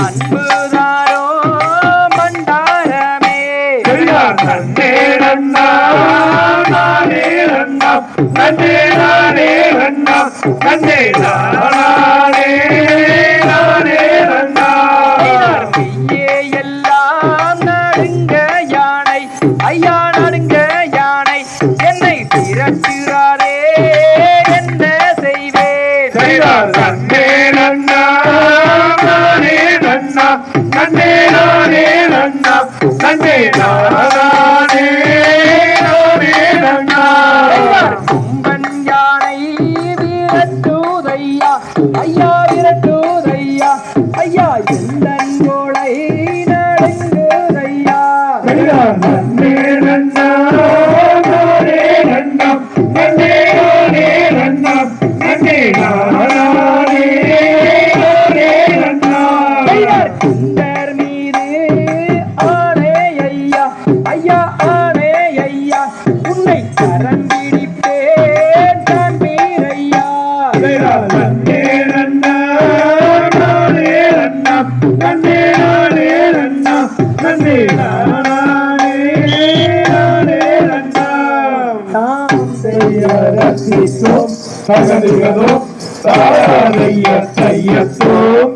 அன்புதாரோ மண்டாரமே நன்னே நன்னா நானே நன்னா நன்னே நானே நன்னா நன்னே நானே நானே நன்னா கையே எல்லாம் நடுங்க யானை ஐயா நடுங்க யானை என்னை திரட்டுகிறாரே என்ன செய்வேன் நன்னே நன்னா நானே நன்னா நன்னே நானே நன்னா நன்னே நானே நானே நன்னா கும்பன் யானை விரட்டுதையா ஐயா விரட்டுதையா ஐயா எந்த கோளை நடுங்குதையா நன்னே நன்னா நானே நன்னா நன்னே நானே நன்னா நன்னே நானே நானே நன்னா சுந்தர் மீது ஆணை ஐயா ஐயா ஆணை ஐயா உன்னை கரம் பிடிப்பேன் நான் வீரையா நன்னே நன்னா நானே நன்னா நன்னே நானே நன்னா நன்னே நானே நானே நன்னா நாம் ரசித்தோம் சகதிகதோ தாரைய தையத்தோம்